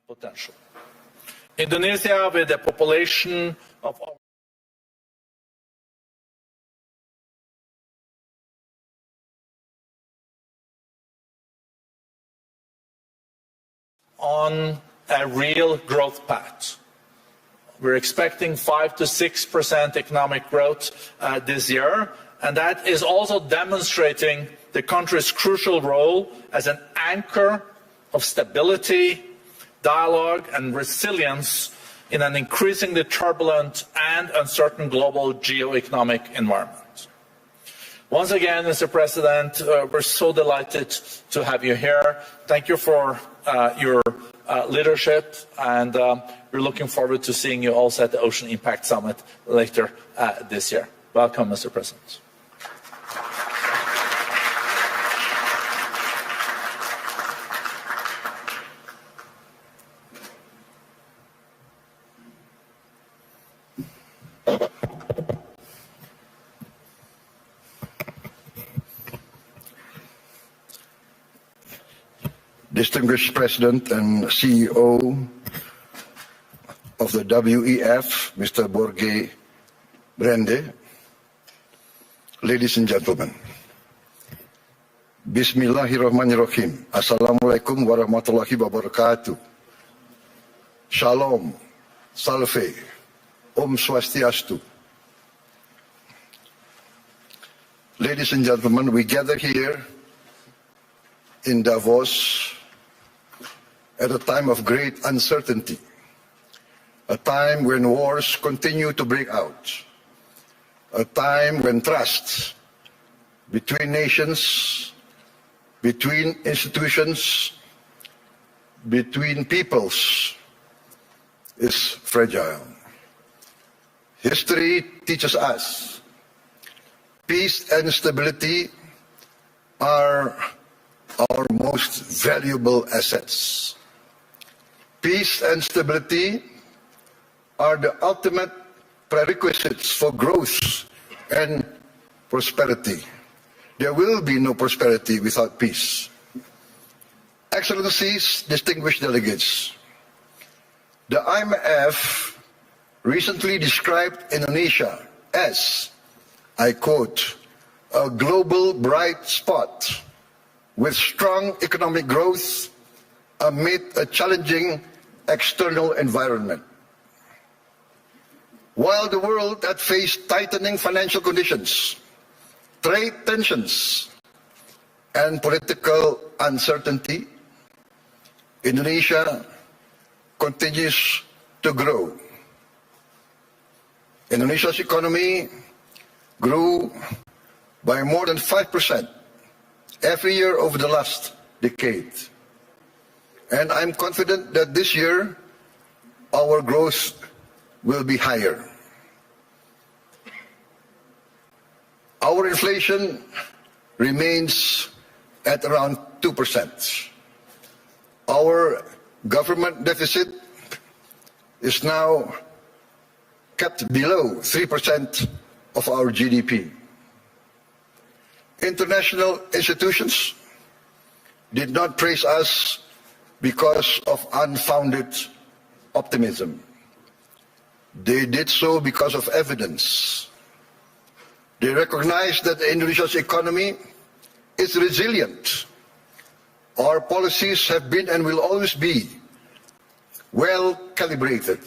potential. Indonesia, with a population of on a real growth path. We're expecting 5 to 6% economic growth this year, and that is also demonstrating the country's crucial role as an anchor of stability, dialogue, and resilience in an increasingly turbulent and uncertain global geoeconomic environment. Once again, Mr. President, we're so delighted to have you here. Thank you for your leadership, and we're looking forward to seeing you also at the Ocean Impact Summit later this year. Welcome, Mr. President. Distinguished President and CEO of the WEF, Mr. Borge Brende, ladies and gentlemen, Bismillahirrahmanirrahim. Assalamualaikum warahmatullahi wabarakatuh. Shalom, Salve, Om Swastiastu. Ladies and gentlemen, we gather here in Davos at a time of great uncertainty, a time when wars continue to break out, a time when trust between nations, between institutions, between peoples is fragile. History teaches us peace and stability are our most valuable assets. Peace and stability are the ultimate prerequisites for growth and prosperity. There will be no prosperity without peace. Excellencies, distinguished delegates, the IMF recently described Indonesia as, I quote, a global bright spot with strong economic growth amid a challenging external environment. While the world had faced tightening financial conditions, trade tensions, and political uncertainty, Indonesia continues to grow. Indonesia's economy grew by more than 5% every year over the last decade. And I'm confident that this year, our growth will be higher. Our inflation remains at around 2%. Our government deficit is now kept below 3% of our GDP. International institutions did not praise us because of unfounded optimism. They did so because of evidence. They recognize that Indonesia's economy is resilient. Our policies have been and will always be well calibrated.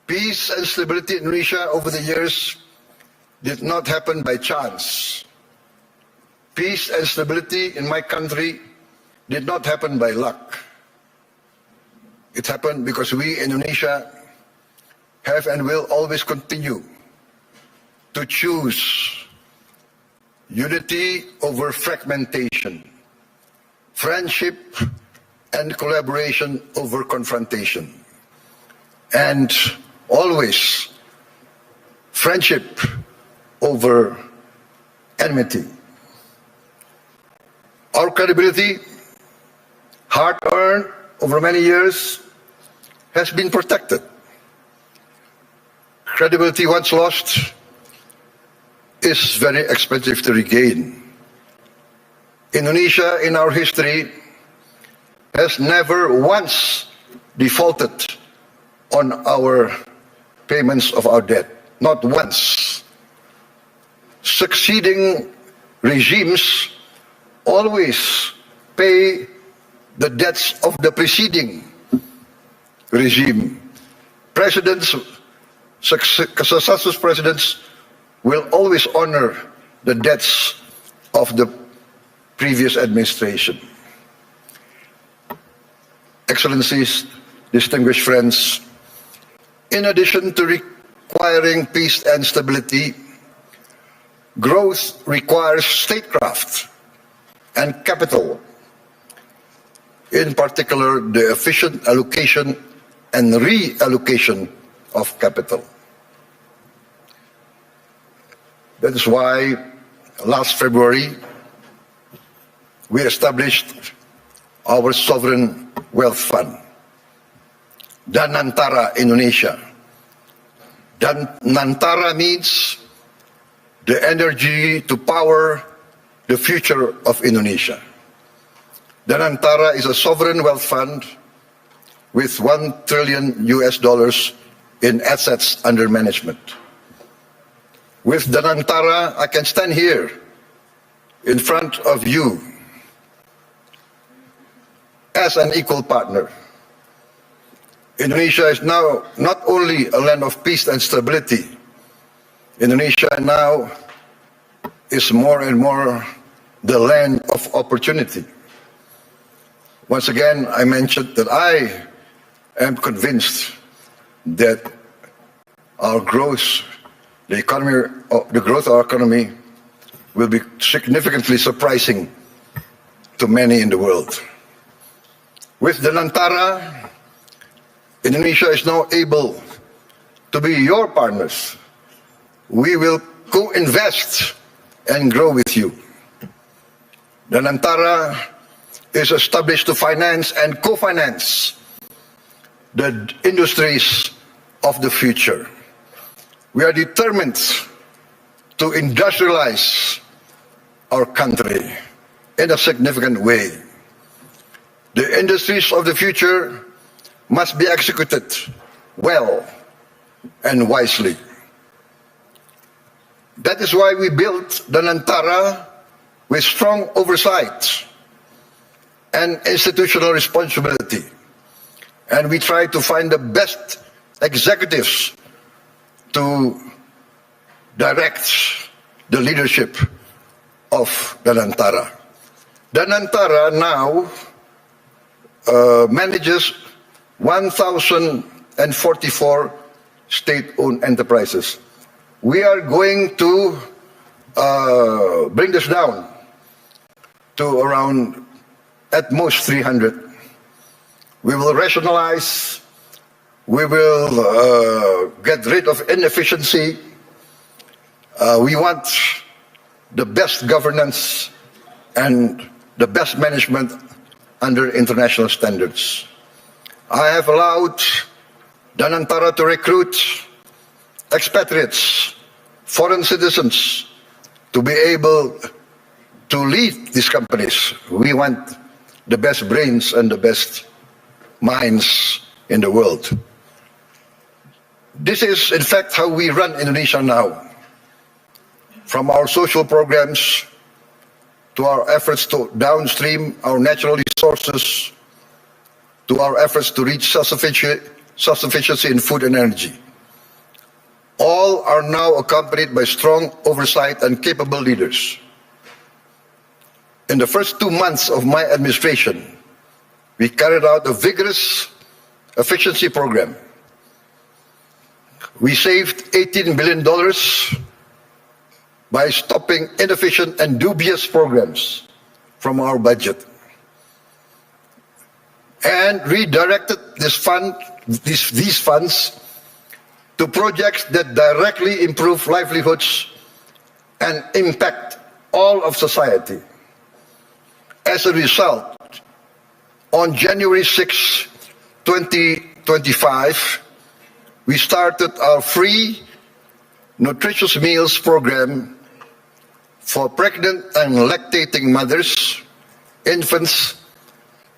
Peace and stability in Indonesia over the years did not happen by chance. Peace and stability in my country did not happen by luck. It happened because we, Indonesia, have and will always continue to choose unity over fragmentation, friendship and collaboration over confrontation, and always friendship over enmity. Our credibility, hard-earned over many years, has been protected. Credibility once lost is very expensive to regain. Indonesia, in our history, has never once defaulted on our payments of our debt. Not once. Succeeding regimes always pay the debts of the preceding regime. Successive presidents will always honor the debts of the previous administration. Excellencies, distinguished friends, in addition to requiring peace and stability, growth requires statecraft and capital, in particular the efficient allocation and reallocation of capital. That is why last February we established our sovereign wealth fund, Danantara Indonesia. Danantara means the energy to power the future of Indonesia. Danantara is a sovereign wealth fund with $1 trillion in assets under management. With Danantara, I can stand here in front of you as an equal partner. Indonesia is now not only a land of peace and stability. Indonesia now is more and more the land of opportunity. Once again, I mentioned that I am convinced that our growth, the growth of our economy will be significantly surprising to many in the world. With the Danantara, Indonesia is now able to be your partners. We will co-invest and grow with you. The Danantara is established to finance and co-finance the industries of the future. We are determined to industrialize our country in a significant way. The industries of the future must be executed well and wisely. That is why we built the Danantara with strong oversight and institutional responsibility. And we try to find the best executives to direct the leadership of the Danantara. The Danantara now manages 1,044 state-owned enterprises. We are going to bring this down to around at most 300. We will rationalize, we will get rid of inefficiency. We want the best governance and the best management under international standards. I have allowed Danantara to recruit expatriates, foreign citizens, to be able to lead these companies. We want the best brains and the best minds in the world. This is, in fact, how we run Indonesia now. From our social programs to our efforts to downstream our natural resources, to our efforts to reach self-sufficiency in food and energy. All are now accompanied by strong oversight and capable leaders. In the first 2 months of my administration, we carried out a vigorous efficiency program. We saved $18 billion by stopping inefficient and dubious programs from our budget, and redirected these funds to projects that directly improve livelihoods and impact all of society. As a result, on January 6, 2025, we started our free nutritious meals program for pregnant and lactating mothers, infants,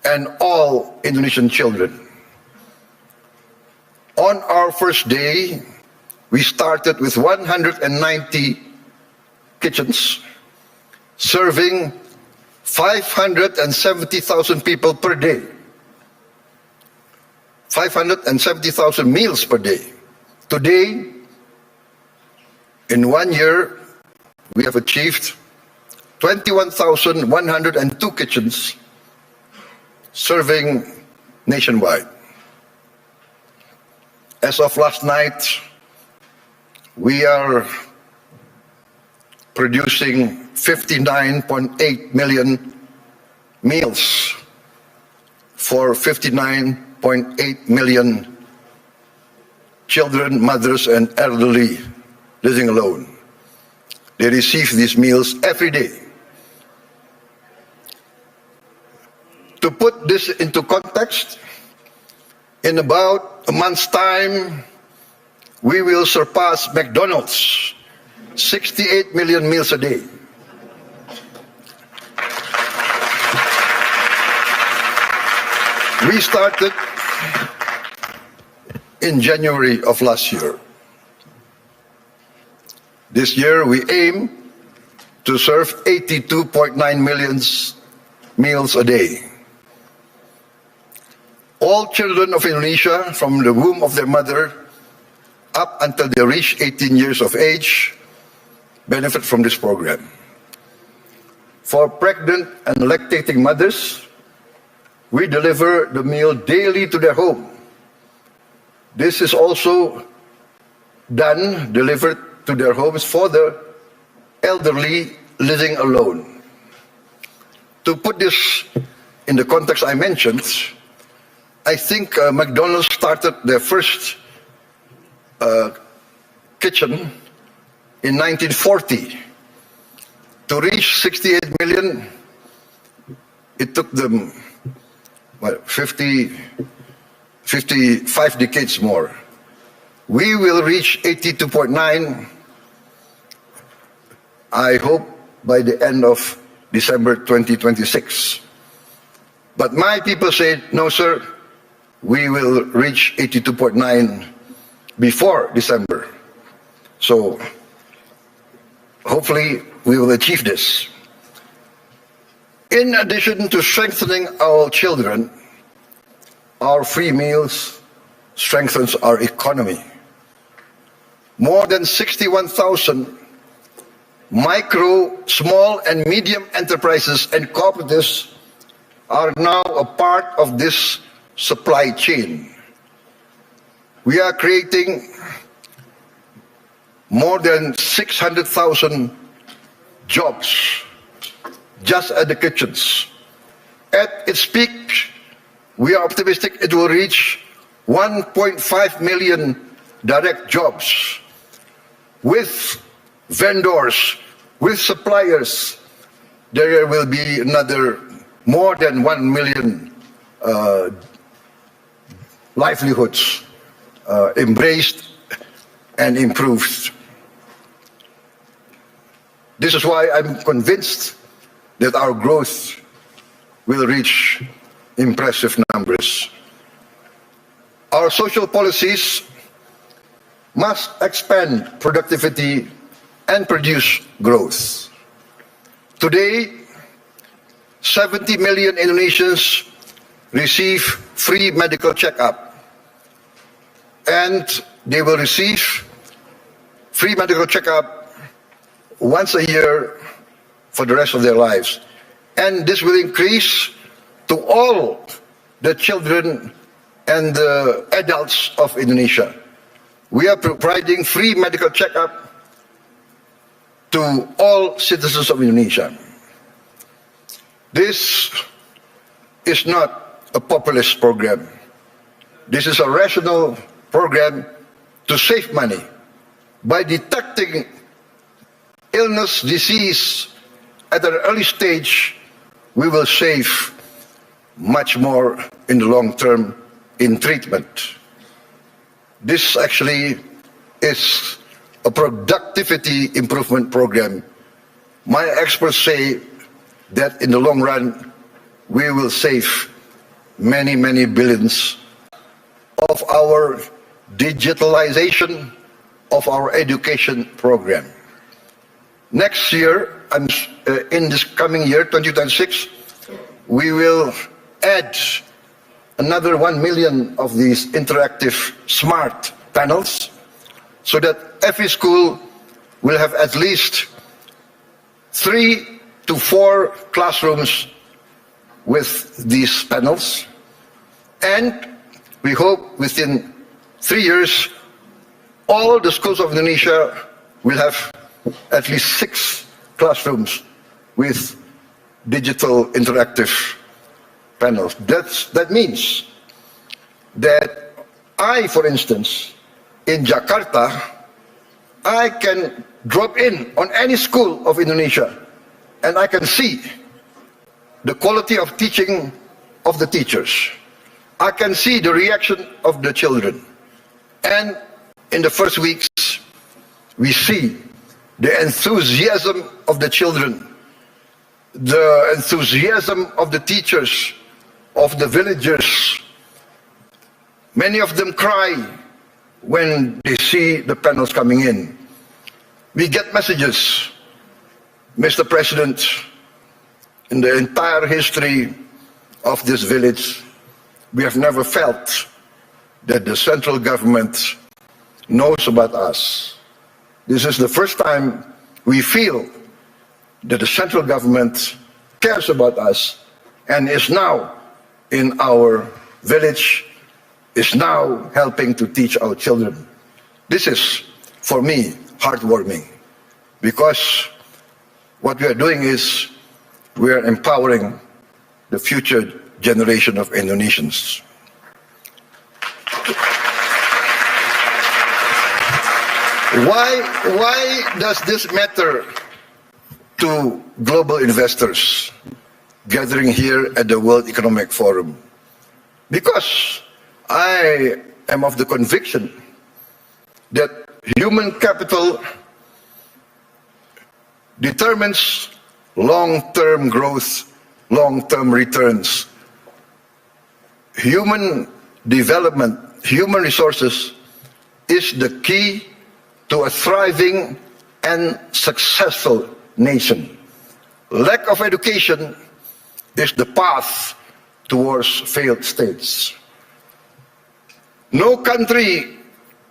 and all Indonesian children. On our first day, we started with 190 kitchens, serving 570,000 people per day. 570,000 meals per day. Today, in 1 year, we have achieved 21,102 kitchens serving nationwide. As of last night, we are producing 59.8 million meals for 59.8 million children, mothers, and elderly living alone. They receive these meals every day. To put this into context, in about a month's time, we will surpass McDonald's, 68 million meals a day. We started in January of last year. This year, we aim to serve 82.9 million meals a day. All children of Indonesia, from the womb of their mother up until they reach 18 years of age, benefit from this program. For pregnant and lactating mothers, we deliver the meal daily to their home. This is also delivered to their homes for the elderly living alone. To put this in the context I mentioned, I think McDonald's started their first kitchen in 1940. To reach 68 million, it took them 55 decades more. We will reach 82.9, I hope, by the end of December 2026. But my people say, no, sir, we will reach 82.9 before December. So hopefully we will achieve this. In addition to strengthening our children, our free meals strengthens our economy. More than 61,000 micro, small, and medium enterprises and cooperatives are now a part of this supply chain. We are creating more than 600,000 jobs just at the kitchens. At its peak, we are optimistic it will reach 1.5 million direct jobs with vendors, with suppliers. There will be another more than 1 million livelihoods embraced and improved. This is why I'm convinced that our growth will reach impressive numbers. Our social policies must expand productivity and produce growth. Today, 70 million Indonesians receive free medical checkup, and they will receive free medical checkup once a year for the rest of their lives. And this will increase to all the children and the adults of Indonesia. We are providing free medical checkup to all citizens of Indonesia. This is not a populist program. This is a rational program to save money. By detecting illness, disease at an early stage, we will save much more in the long term in treatment. This actually is a productivity improvement program. My experts say that in the long run, we will save many, many billions of our digitalization of our education program. Next year, in this coming year, 2026, we will add another 1 million of these interactive smart panels so that every school will have at least 3 to 4 classrooms with these panels. And we hope within 3 years, all the schools of Indonesia will have at least 6 classrooms with digital interactive panels. That means that I, for instance, in Jakarta, I can drop in on any school of Indonesia and I can see the quality of teaching of the teachers. I can see the reaction of the children. And in the first weeks, we see the enthusiasm of the children, the enthusiasm of the teachers, of the villagers. Many of them cry when they see the panels coming in. We get messages, Mr. President, in the entire history of this village, we have never felt that the central government knows about us. This is the first time we feel that the central government cares about us and is now in our village, is now helping to teach our children. This is, for me, heartwarming, because what we are doing is we are empowering the future generation of Indonesians. Why does this matter to global investors gathering here at the World Economic Forum? Because I am of the conviction that human capital determines long-term growth, long-term returns. Human development, human resources is the key to a thriving and successful nation. Lack of education is the path towards failed states. No country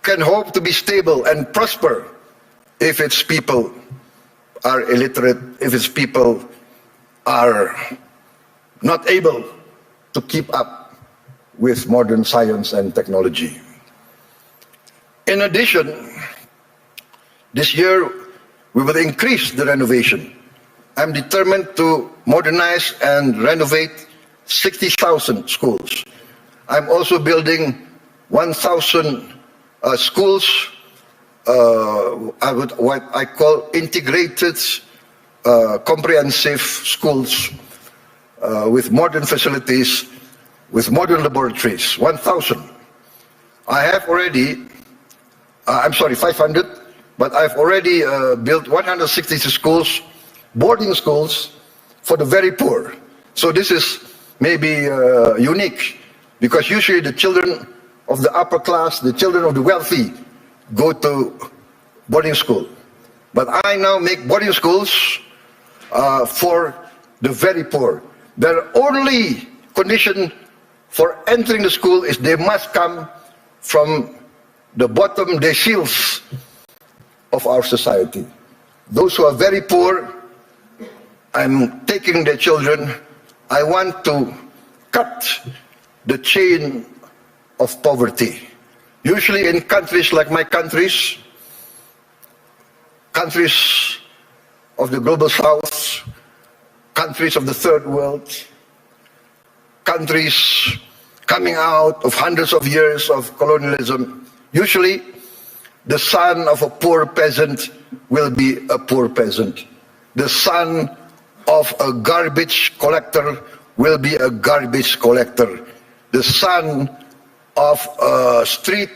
can hope to be stable and prosper if its people are illiterate, if its people are not able to keep up with modern science and technology. In addition, this year we will increase the renovation. I'm determined to modernize and renovate 60,000 schools. I'm also building 1,000 schools, what I call integrated, comprehensive schools with modern facilities, with modern laboratories, 1,000. I have already, 500, but I've already built 160 schools, boarding schools for the very poor. So this is maybe unique, because usually the children of the upper class, the children of the wealthy, go to boarding school. But I now make boarding schools for the very poor. Their only condition for entering the school is they must come from the bottom deciles of our society. Those who are very poor, I'm taking their children. I want to cut the chain of poverty. Usually in countries like my countries of the global south, countries of the third world, countries coming out of hundreds of years of colonialism, usually the son of a poor peasant will be a poor peasant. The son of a garbage collector will be a garbage collector. The son of a street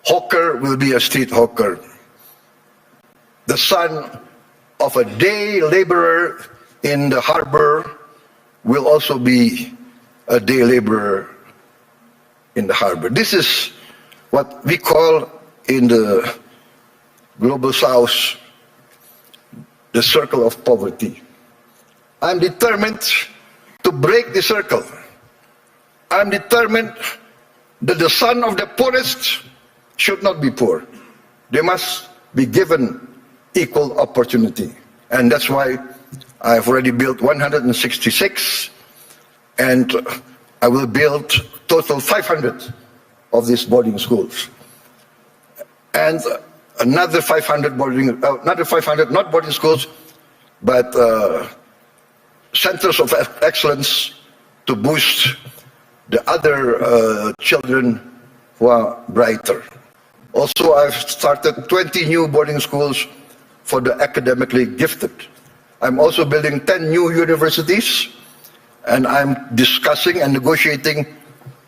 hawker will be a street hawker. The son of a day laborer in the harbor will also be a day laborer in the harbor. This is what we call in the Global South the circle of poverty. I'm determined to break the circle. I'm determined that the son of the poorest should not be poor. They must be given equal opportunity. And that's why I've already built 166, and I will build total 500 of these boarding schools. And another 500 not boarding schools, but centers of excellence to boost the other children who are brighter. Also, I've started 20 new boarding schools for the academically gifted. I'm also building 10 new universities, and I'm discussing and negotiating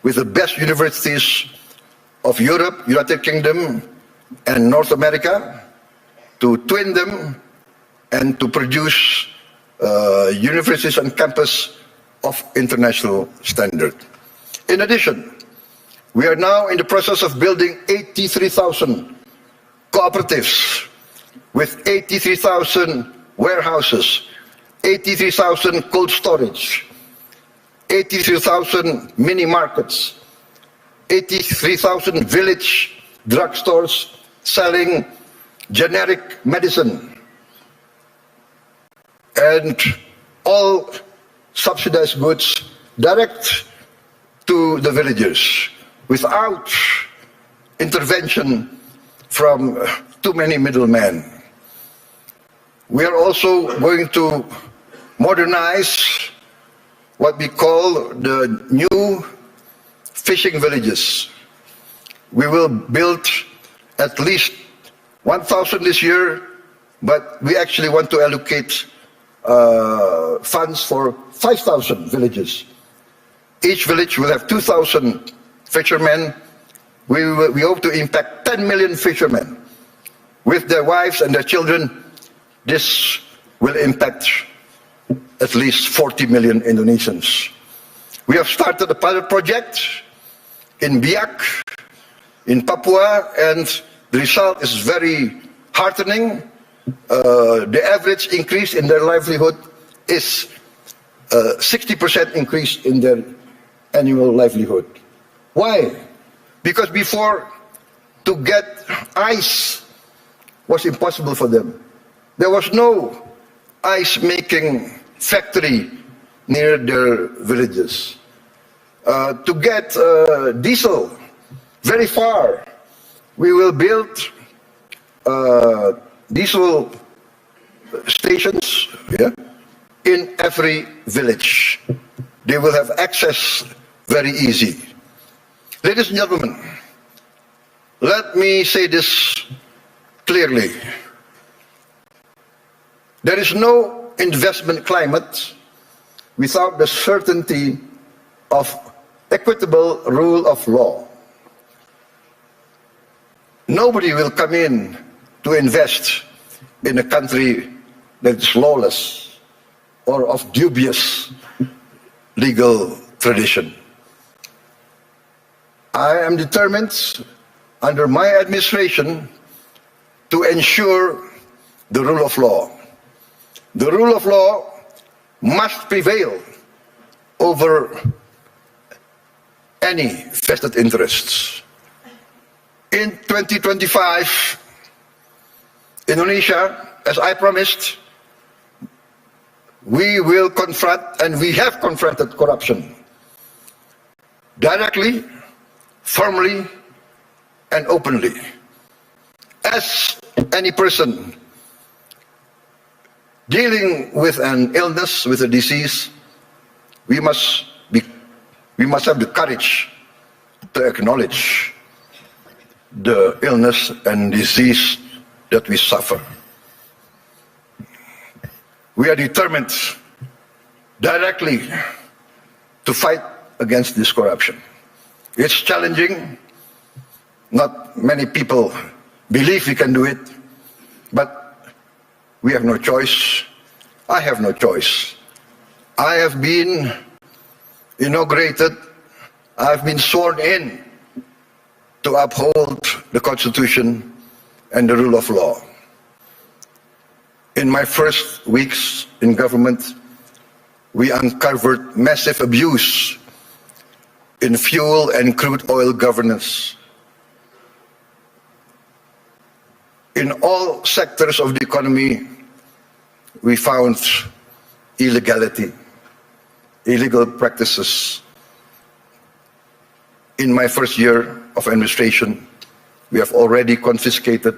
with the best universities of Europe, United Kingdom, and North America to twin them and to produce universities and campus of international standard. In addition, we are now in the process of building 83,000 cooperatives with 83,000 warehouses, 83,000 cold storage, 83,000 mini markets, 83,000 village drugstores selling generic medicine, and all subsidized goods direct to the villagers without intervention from too many middlemen. We are also going to modernize what we call the new fishing villages. We will build at least 1,000 this year, but we actually want to allocate funds for 5,000 villages. Each village will have 2,000 fishermen. We hope to impact 10 million fishermen with their wives and their children. This will impact at least 40 million Indonesians. We have started a pilot project in Biak, in Papua, and the result is very heartening. The average increase in their livelihood is 60% increase in their annual livelihood. Why? Because before, to get ice was impossible for them. There was no ice-making factory near their villages. To get diesel very far, we will build diesel stations in every village. They will have access very easy. Ladies and gentlemen, let me say this clearly. There is no investment climate without the certainty of equitable rule of law. Nobody will come in to invest in a country that is lawless or of dubious legal tradition. I am determined under my administration to ensure the rule of law. The rule of law must prevail over any vested interests. In 2025, Indonesia, as I promised, we will confront, and we have confronted corruption directly, firmly, and openly. As any person dealing with an illness, with a disease, we must have the courage to acknowledge the illness and disease that we suffer. We are determined directly to fight against this corruption. It's challenging. Not many people believe we can do it, but we have no choice. I have no choice. I have been inaugurated, I've been sworn in to uphold the Constitution and the rule of law. In my first weeks in government, we uncovered massive abuse in fuel and crude oil governance. In all sectors of the economy, we found illegality, illegal practices. In my first year of administration, we have already confiscated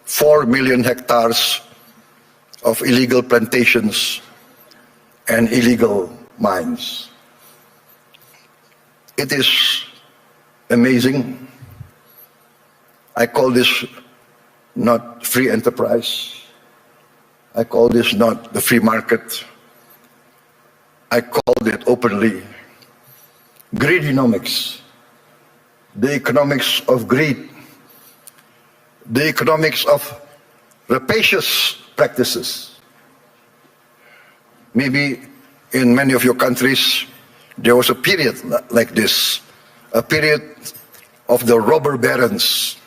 4 million hectares of illegal plantations and illegal mines. It is amazing. I call this not free enterprise. I call this not the free market. I called it openly greedonomics, the economics of greed, the economics of rapacious practices. Maybe in many of your countries, there was a period like this, a period of the robber barons.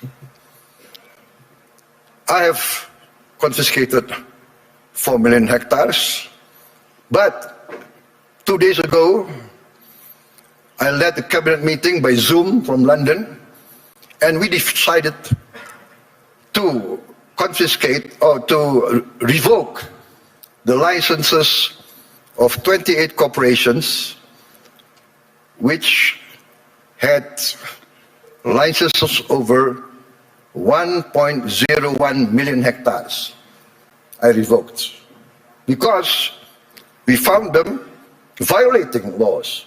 I have confiscated 4 million hectares, but 2 days ago, I led a cabinet meeting by Zoom from London, and we decided to confiscate or to revoke the licenses of 28 corporations which had licenses over 1.01 million hectares. I revoked because we found them violating laws.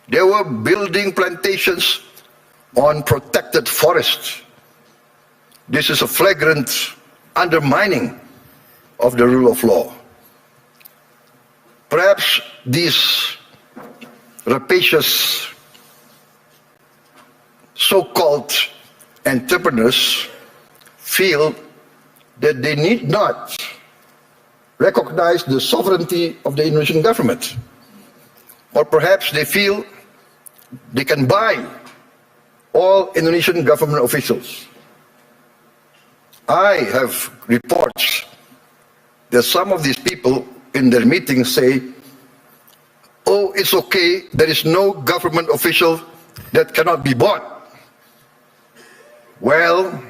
They were building plantations on protected forests. This is a flagrant undermining of the rule of law. Perhaps these rapacious so-called entrepreneurs feel that they need not recognize the sovereignty of the Indonesian government. Or perhaps they feel they can buy all Indonesian government officials. I have reports that some of these people in their meetings say, oh, it's okay, there is no government official that cannot be bought. Well,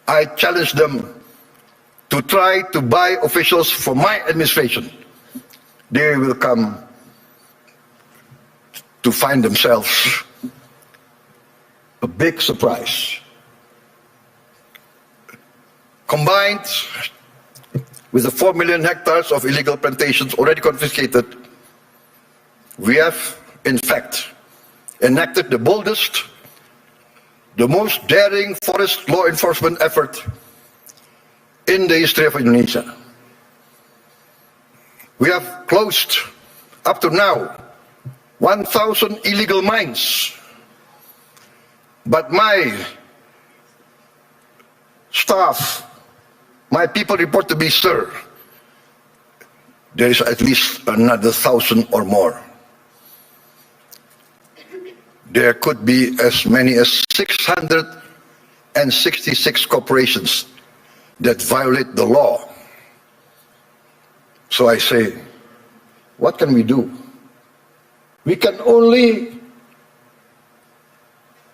I challenge them to try to buy officials for my administration. They will come to find themselves a big surprise. Combined with the 4 million hectares of illegal plantations already confiscated, we have, in fact, enacted the boldest, the most daring forest law enforcement effort in the history of Indonesia. We have closed, up to now, 1,000 illegal mines. But my staff, my people report to me, sir, there is at least another 1,000 or more. There could be as many as 666 corporations that violate the law. So I say, what can we do? We can only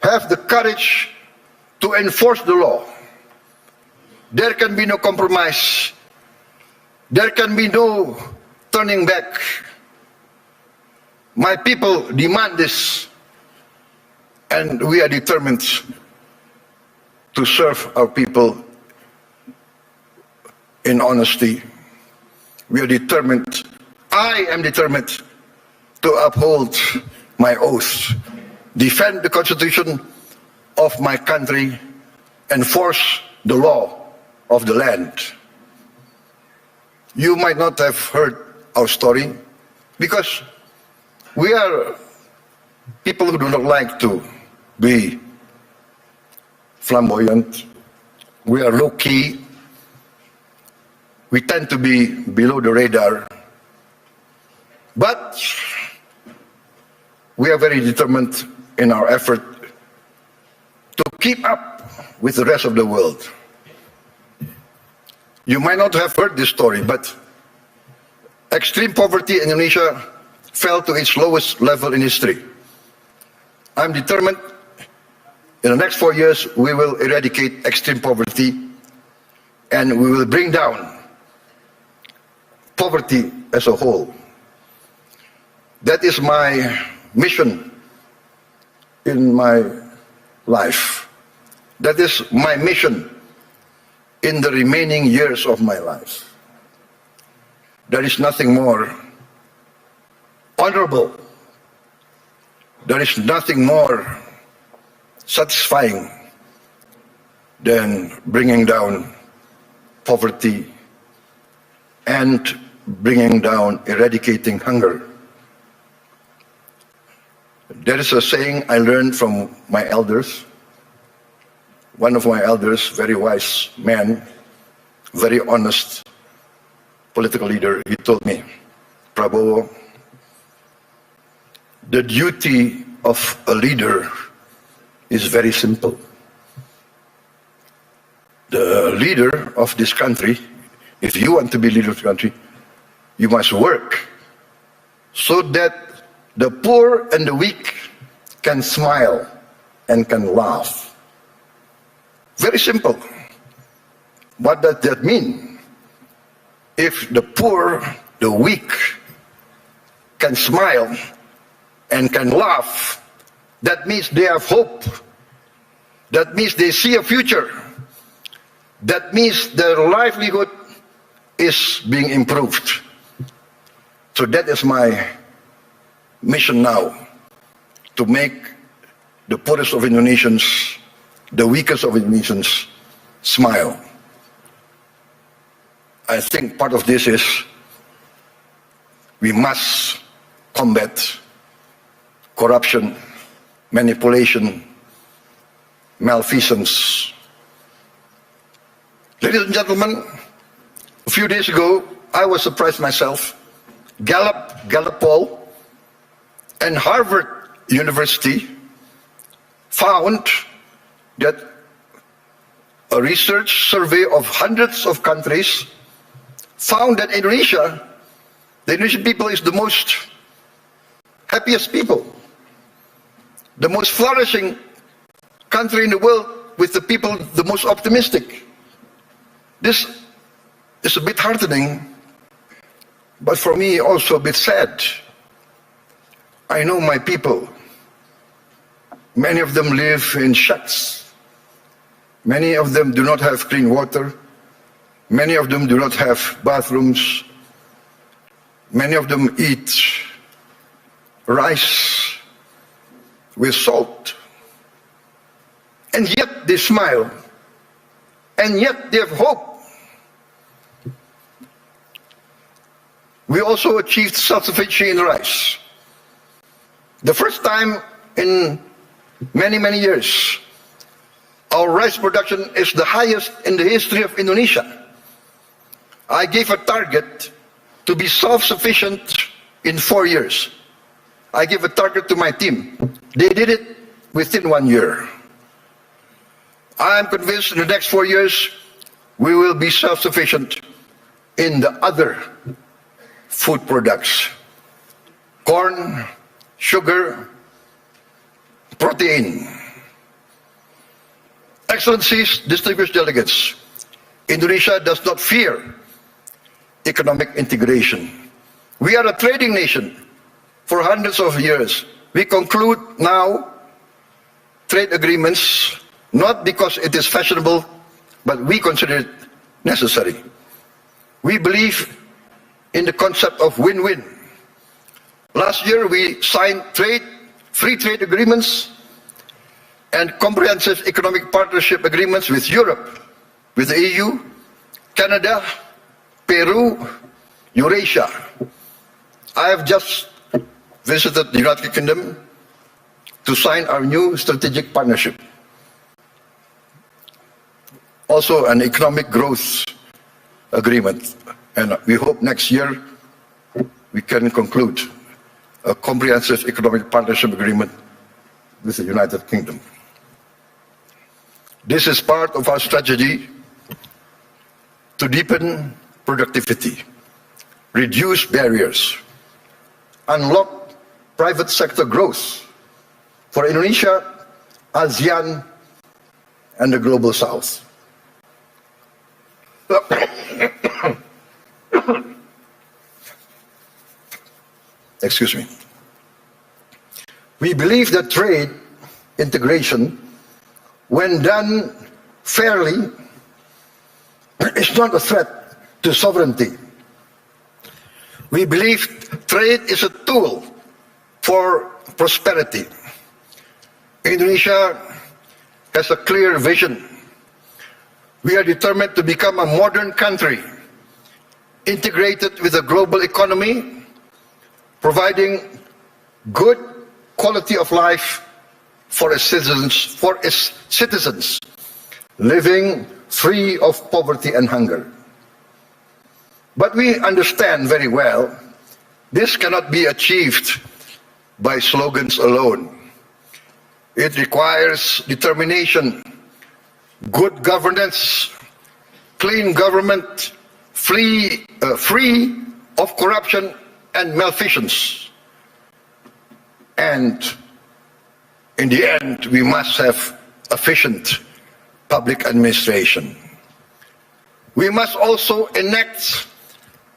have the courage to enforce the law. There can be no compromise. There can be no turning back. My people demand this, and we are determined to serve our people in honesty. We are determined, I am determined to uphold my oath, defend the Constitution of my country, enforce the law of the land. You might not have heard our story because we are people who do not like to be flamboyant. We are low-key. We tend to be below the radar. But we are very determined in our effort to keep up with the rest of the world. You might not have heard this story, but extreme poverty in Indonesia fell to its lowest level in history. I'm determined in the next 4 years we will eradicate extreme poverty and we will bring down poverty as a whole. That is my mission in my life. That is my mission in the remaining years of my life. There is nothing more honorable. There is nothing more satisfying than bringing down poverty and bringing down, eradicating hunger. There is a saying I learned from my elders. One of my elders, very wise man, very honest political leader, he told me, Prabowo, the duty of a leader is very simple. The leader of this country, if you want to be leader of the country, you must work so that the poor and the weak can smile and can laugh. Very simple. What does that mean? If the poor, the weak can smile and can laugh, that means they have hope. That means they see a future. That means their livelihood is being improved. So that is my mission now, to make the poorest of Indonesians, the weakest of Indonesians, smile. I think part of this is we must combat corruption, manipulation, malfeasance. Ladies and gentlemen, a few days ago, I was surprised myself. Gallup poll and Harvard University found that a research survey of hundreds of countries found that Indonesia, the Indonesian people, is the most happiest people, the most flourishing country in the world, with the people the most optimistic. This is a bit heartening, but for me also a bit sad. I know my people. Many of them live in shacks. Many of them do not have clean water. Many of them do not have bathrooms. Many of them eat rice with salt. And yet they smile. And yet they have hope. We also achieved self-sufficiency in rice. The first time in many, many years, our rice production is the highest in the history of Indonesia. I gave a target to be self-sufficient in 4 years. I gave a target to my team. They did it within 1 year. I am convinced in the next 4 years, we will be self-sufficient in the other food products. Corn, sugar, protein. Excellencies, distinguished delegates, Indonesia does not fear economic integration. We are a trading nation for hundreds of years. We conclude now trade agreements not because it is fashionable, but we consider it necessary. We believe in the concept of win-win. Last year we signed free trade agreements and comprehensive economic partnership agreements with Europe, with the EU, Canada, Peru, Eurasia. I have just visited the United Kingdom to sign our new strategic partnership. Also an economic growth agreement, and we hope next year we can conclude a comprehensive economic partnership agreement with the United Kingdom. This is part of our strategy to deepen productivity, reduce barriers, unlock private sector growth for Indonesia, ASEAN, and the Global South. Excuse me. We believe that trade integration, when done fairly, is not a threat to sovereignty. We believe trade is a tool for prosperity. Indonesia has a clear vision. We are determined to become a modern country, integrated with the global economy, providing good quality of life for its citizens, living free of poverty and hunger. But we understand very well this cannot be achieved by slogans alone. It requires determination, good governance, clean government, free of corruption and malfeasance. And in the end, we must have efficient public administration. We must also enact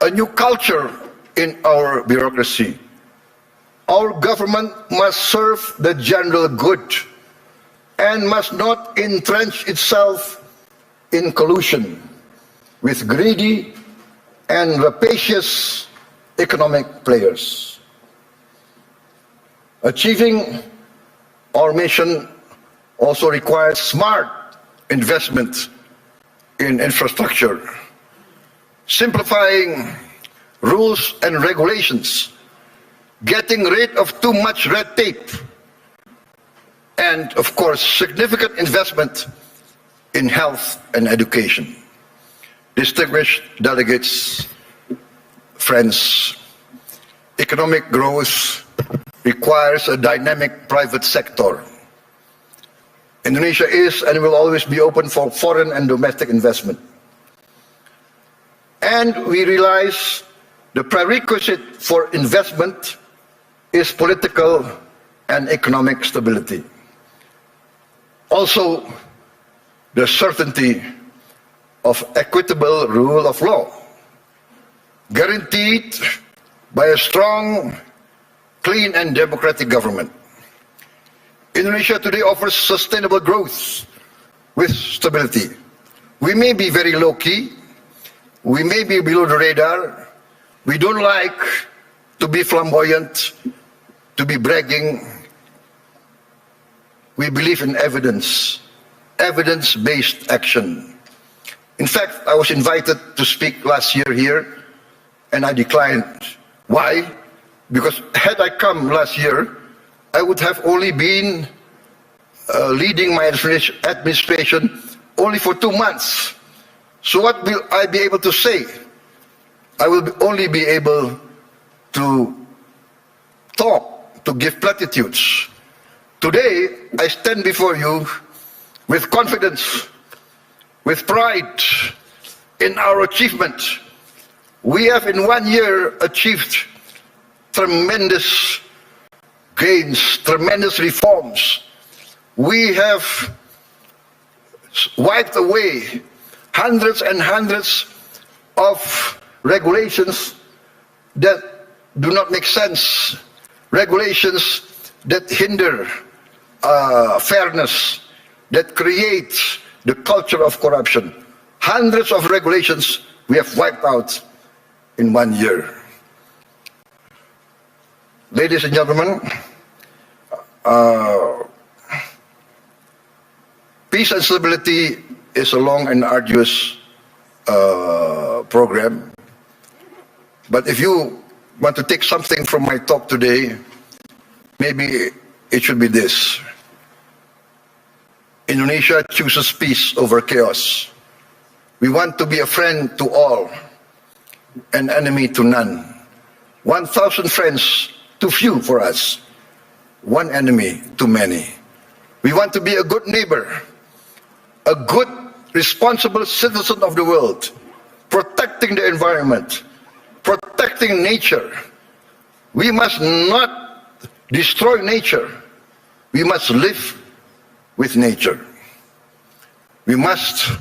a new culture in our bureaucracy. Our government must serve the general good and must not entrench itself in collusion with greedy and rapacious economic players. Achieving our mission also requires smart investment in infrastructure, simplifying rules and regulations, getting rid of too much red tape, and of course, significant investment in health and education. Distinguished delegates, friends, economic growth requires a dynamic private sector. Indonesia is and will always be open for foreign and domestic investment. And we realize the prerequisite for investment is political and economic stability. Also, the certainty of equitable rule of law, guaranteed by a strong, clean and democratic government. Indonesia today offers sustainable growth with stability. We may be very low-key, we may be below the radar, we don't like to be flamboyant, to be bragging. We believe in evidence, evidence-based action. In fact, I was invited to speak last year here, and I declined. Why? Because had I come last year, I would have only been leading my administration only for 2 months. So what will I be able to say? I will only be able to talk, to give platitudes. Today, I stand before you with confidence, with pride in our achievement. We have in 1 year achieved tremendous gains, tremendous reforms. We have wiped away hundreds and hundreds of regulations that do not make sense, regulations that hinder fairness, that create the culture of corruption. Hundreds of regulations we have wiped out in 1 year. Ladies and gentlemen, peace and stability is a long and arduous program. But if you want to take something from my talk today, maybe it should be this. Indonesia chooses peace over chaos. We want to be a friend to all, an enemy to none. 1,000 friends too few for us, one enemy too many. We want to be a good neighbor, a good, responsible citizen of the world, protecting the environment, protecting nature. We must not destroy nature. We must live with nature. We must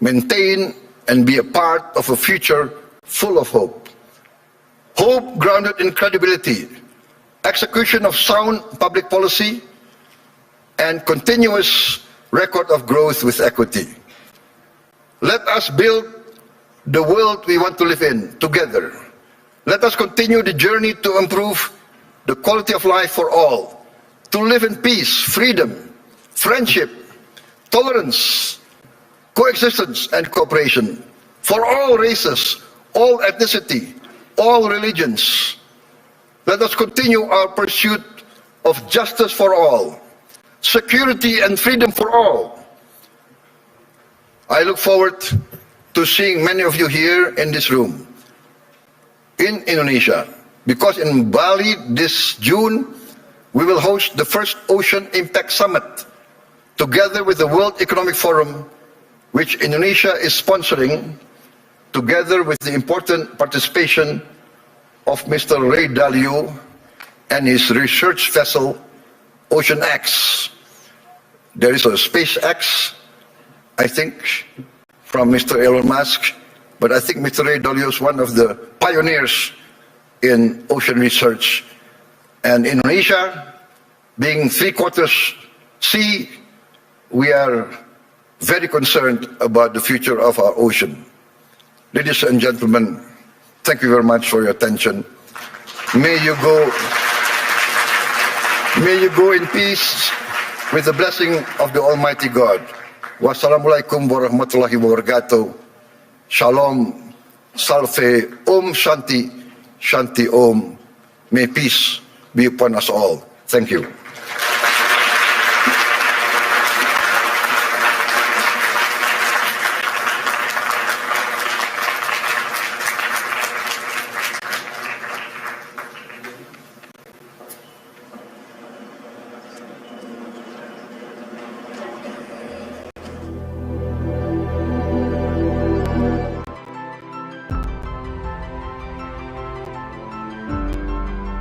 maintain and be a part of a future full of hope. Hope grounded in credibility, execution of sound public policy, and continuous record of growth with equity. Let us build the world we want to live in together. Let us continue the journey to improve the quality of life for all, to live in peace, freedom, friendship, tolerance, coexistence, and cooperation for all races, all ethnicity, all religions. Let us continue our pursuit of justice for all, security and freedom for all. I look forward to seeing many of you here in this room in Indonesia, because in Bali this June we will host the first Ocean Impact Summit together with the World Economic Forum, which Indonesia is sponsoring, together with the important participation of Mr. Ray Dalio and his research vessel Ocean X. There is a SpaceX, I think, from Mr. Elon Musk, but I think Mr. Ray Dalio is one of the pioneers in ocean research. And Indonesia, being 3/4 sea, we are very concerned about the future of our ocean. Ladies and gentlemen, thank you very much for your attention. May you go in peace with the blessing of the Almighty God. Wassalamualaikum warahmatullahi wabarakatuh. Shalom, salve, Om Shanti, Shanti Om. May peace be upon us all. Thank you.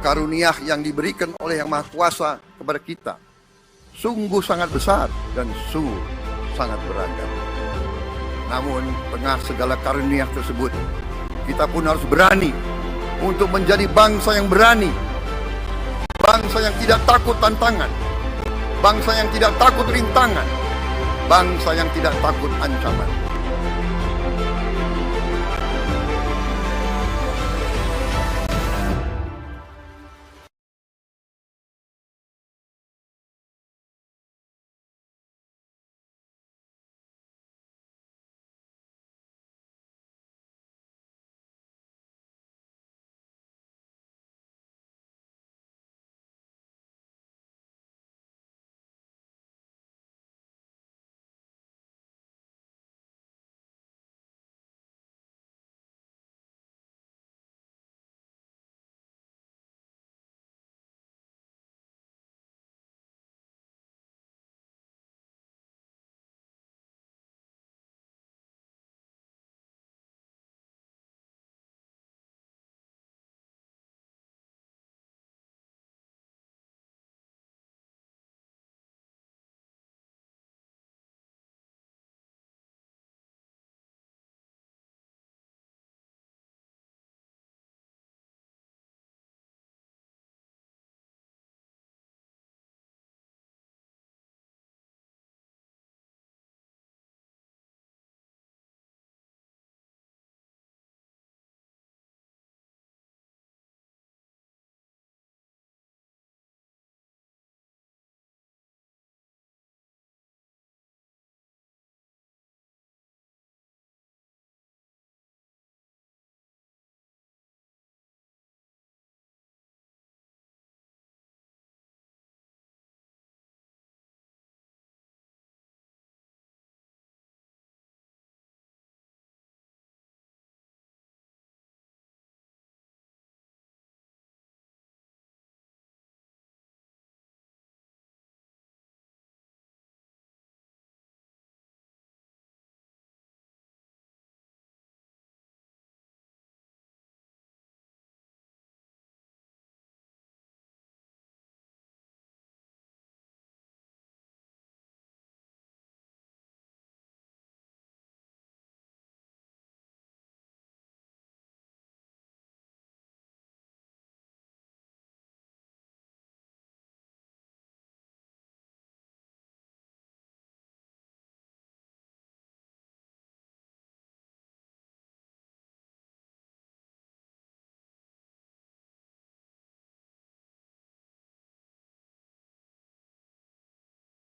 Karunia yang diberikan oleh Yang Maha Kuasa kepada kita sungguh sangat besar dan sungguh sangat beragam. Namun tengah segala karunia tersebut, kita pun harus berani untuk menjadi bangsa yang berani, bangsa yang tidak takut tantangan, bangsa yang tidak takut rintangan, bangsa yang tidak takut ancaman.